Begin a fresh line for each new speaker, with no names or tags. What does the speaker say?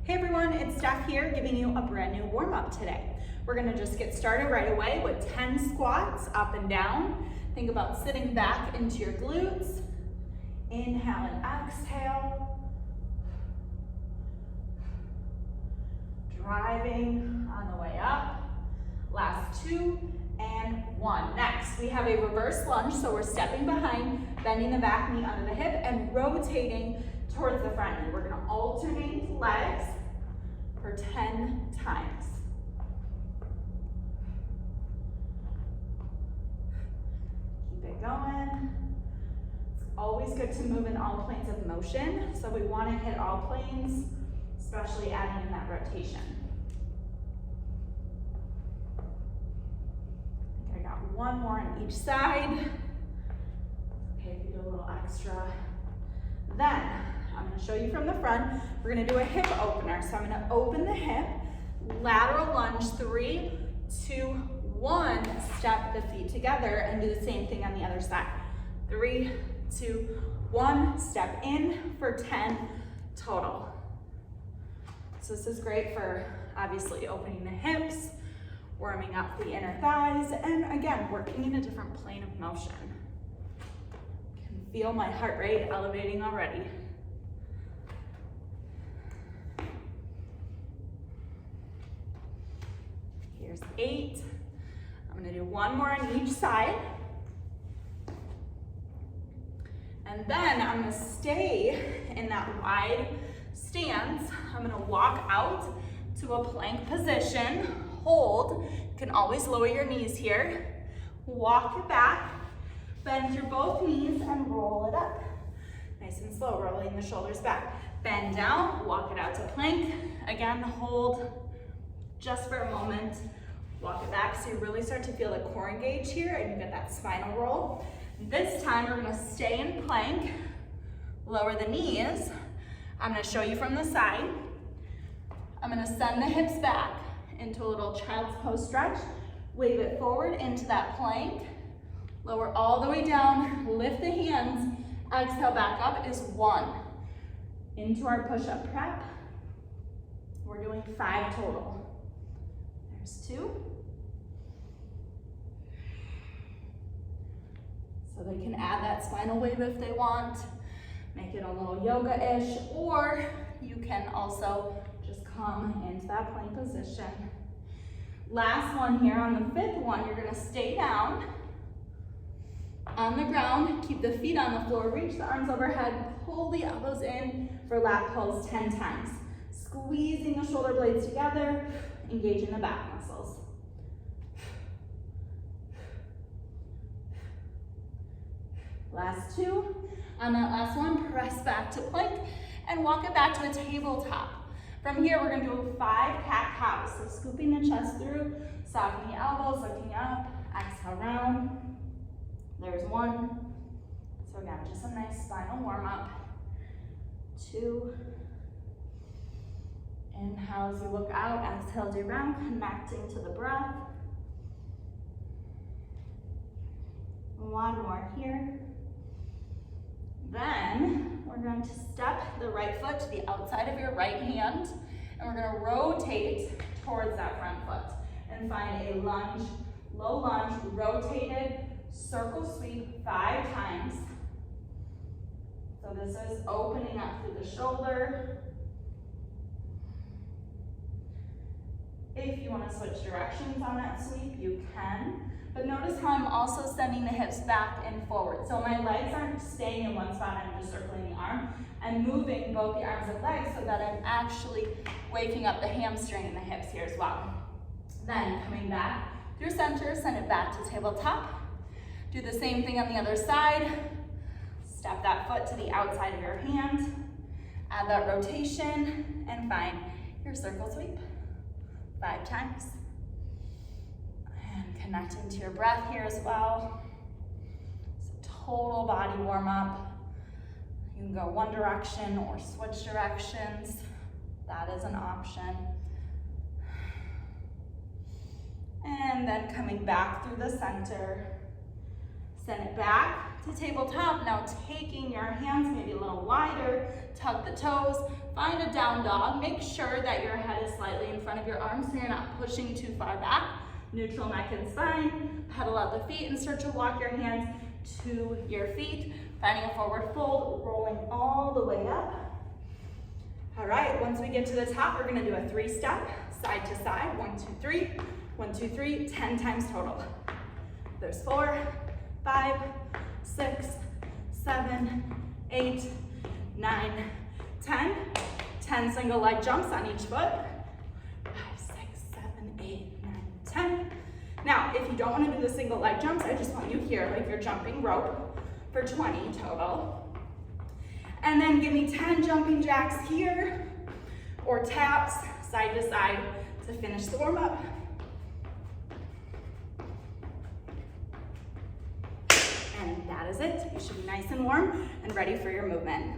Hey everyone, it's Steph here giving you a brand new warm-up today. We're gonna just get started right away with 10 squats up and down. Think about sitting back into your glutes. Inhale and exhale. Driving on the way up. Last 2 and 1. Next, we have a reverse lunge, so we're stepping behind, bending the back knee under the hip and rotating towards the front knee. We're gonna alternate legs for 10 times. Keep it going. It's always good to move in all planes of motion, so we want to hit all planes, especially adding in that rotation. I think I got one more on each side. Okay, if you do a little extra. Then, I'm going to show you from the front. We're going to do a hip opener. So I'm going to open the hip, lateral lunge, 3, 2, 1. Step the feet together and do the same thing on the other side. 3, 2, 1. Step in for 10 total. So this is great for obviously opening the hips, warming up the inner thighs, and again, working in a different plane of motion. I can feel my heart rate elevating already. Here's 8. I'm going to do one more on each side. And then I'm going to stay in that wide stance. I'm going to walk out to a plank position. Hold. You can always lower your knees here. Walk it back. Bend through both knees and roll it up. Nice and slow, rolling the shoulders back. Bend down, walk it out to plank. Again, hold just for a moment. Walk it back so you really start to feel the core engage here and you get that spinal roll. This time we're gonna stay in plank, lower the knees. I'm gonna show you from the side. I'm gonna send the hips back into a little child's pose stretch. Wave it forward into that plank. Lower all the way down, lift the hands. Exhale back up is 1. Into our push-up prep. We're doing 5 total. There's 2. So they can add that spinal wave if they want. Make it a little yoga-ish, or you can also just come into that plank position. Last one here on the 5th one, you're gonna stay down on the ground, keep the feet on the floor, reach the arms overhead, pull the elbows in for lat pulls 10 times. Squeezing the shoulder blades together, engaging the back muscles. Last 2. On that last one, press back to plank and walk it back to a tabletop. From here, we're gonna do 5 cat-cows. So scooping the chest through, softening the elbows, lifting up, exhale round. There's 1. So again, just a nice spinal warm-up. 2. Inhale as you look out, exhale, do round, connecting to the breath. 1 more here. Then we're going to step the right foot to the outside of your right hand, and we're going to rotate towards that front foot and find a lunge, low lunge, rotated circle sweep 5 times. So this is opening up through the shoulder. If you want to switch directions on that sweep, you can. But notice how I'm also sending the hips back and forward. So my legs aren't staying in one spot, I'm just circling the arm. I'm moving both the arms and legs so that I'm actually waking up the hamstring and the hips here as well. Then coming back through center, send it back to tabletop. Do the same thing on the other side. Step that foot to the outside of your hand. Add that rotation and find your circle sweep 5 times. And connecting to your breath here as well. It's a total body warm up. You can go one direction or switch directions. That is an option. And then coming back through the center. Send it back to tabletop. Now taking your hands maybe a little wider, tug the toes, find a down dog. Make sure that your head is slightly in front of your arms so you're not pushing too far back. Neutral neck and spine, pedal out the feet and start to walk your hands to your feet, finding a forward fold, rolling all the way up. All right, once we get to the top, we're gonna do a 3-step, side to side, 1, 2, 3, 1, 2, 3, 10 times total. There's 4, 5, 6, 7, 8, 9, 10. 10 single leg jumps on each foot. 5, 6, 7, 8, 9, 10. Now, if you don't want to do the single leg jumps, I just want you here, like you're jumping rope for 20 total. And then give me 10 jumping jacks here, or taps side to side to finish the warm up. And that is it. You should be nice and warm and ready for your movement.